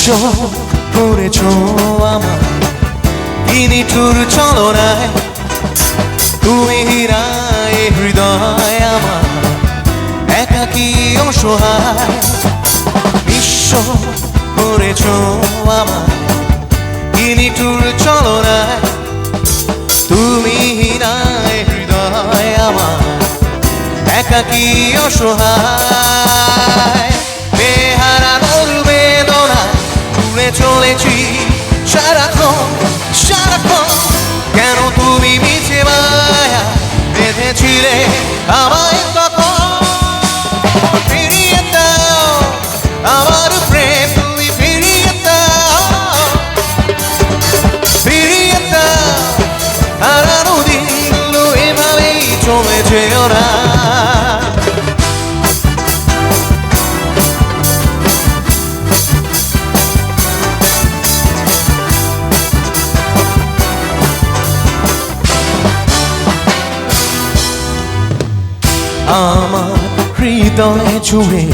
নিঃস্ব করেছ আমার কি নিঠুর চলনায়, তুমি হীরায় হৃদয় আমার একাকী অসহায়। নিঃস্ব করেছ আমার কি নিঠুর চলনায়, তুমি হীরায় হৃদয় আমার একাকী অসহায়। বেহারানোর বেদনায় ঘুরে চলেছি সারাক্ষণ সারাক্ষণ, কেন তুমি মিছে মায়া বেঁধেছিলে আমায় তখন। ফিরিয়ে দাও আমার প্রেম, তুমি ফিরিয়ে দাও, ফিরিয়ে দাও হারানো দিনগুলো এভাবেই চলে যেও না। আমার হৃদয় জুড়ে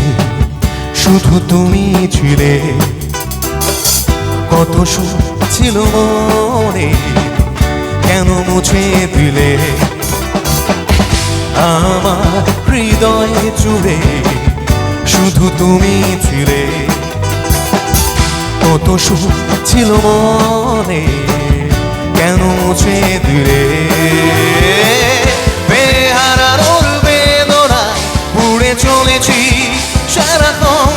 শুধু তুমি ছিলে, কত সুখ ছিল মনে কেন মুছে দিলে। আমার হৃদয় জুড়ে শুধু তুমি ছিলে, কত সুখ ছিল মনে কেন মুছে দিলে। বেহারানোর বেদনায় পুড়ে চলেছি সারাক্ষণ,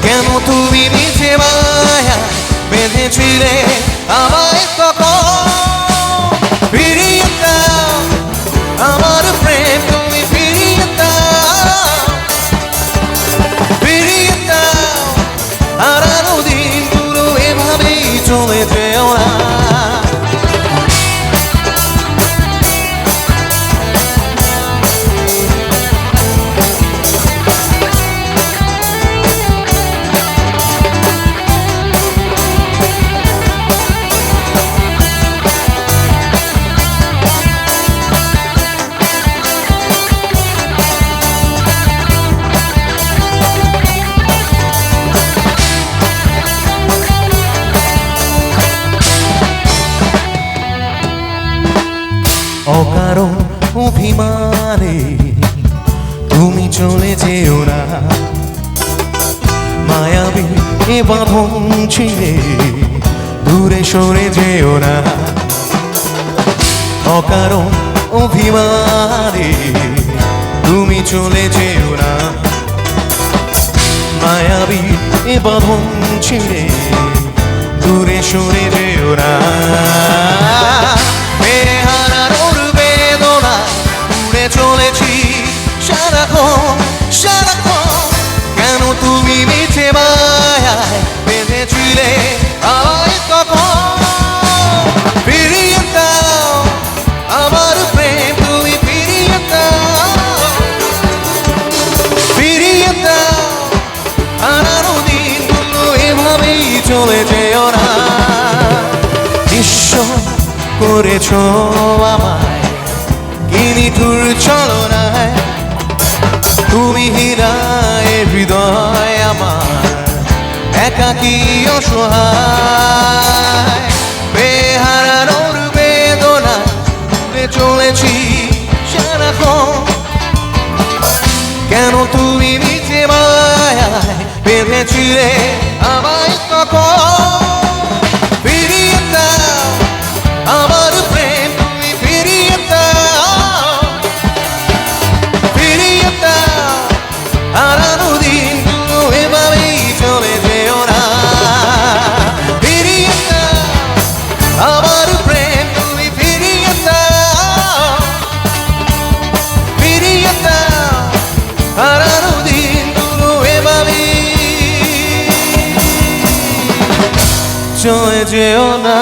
কেন তুমি মিছে মায়া বেঁধেছিলে আমায় তখন। ফিরিয়ে দাও আমার প্রেম, তুমি ফিরিয়ে দাও, ফিরিয়ে দাও হারানো দিনগুলো এভাবেই চলে যেও না। অকারণ অভিমানে তুমি চলে যেও না, মায়াবী এ বাঁধন ছিঁড়ে দূরে সরে যেও না। অকারণ অভিমানে তুমি চলে যেও না, মায়াবী এ বাঁধন ছিঁড়ে দূরে সরে যেও না। বেহারানোর বেদনায় ঘুরে চলেছি সারাক্ষণ সারাক্ষণ, কেন তুমি মিছে মায়ায় বেঁধেছিলে আমায় তখন। ফিরিয়ে দাও আমার প্রেম, তুমি ফিরিয়ে দাও, ফিরিয়ে দাও হারানো দিনগুলো এভাবেই চলে যেও না। নিঃস্ব করেছ আমায় কি নিঠুর চলনায়, তুমি হীরায় হৃদয় আমার একাকী অসহায়। বেহারানোর বেদনায় ঘুরে চলেছি সারাক্ষণ, কেন তুমি মিছে মায়ায় বেঁধেছিলে আমায় তখন। ফিরিয়ে দাও আমার প্রেম, তুমি ফিরিয়ে দাও, ফিরিয়ে দাও হারানো দিনগুলো এভাবেই চলে যেও না। ফিরিয়ে দাও আমার প্রেম, তুমি ফিরিয়ে দাও, ফিরিয়ে দাও হারানো দিনগুলো এভাবেই চলে যেও না।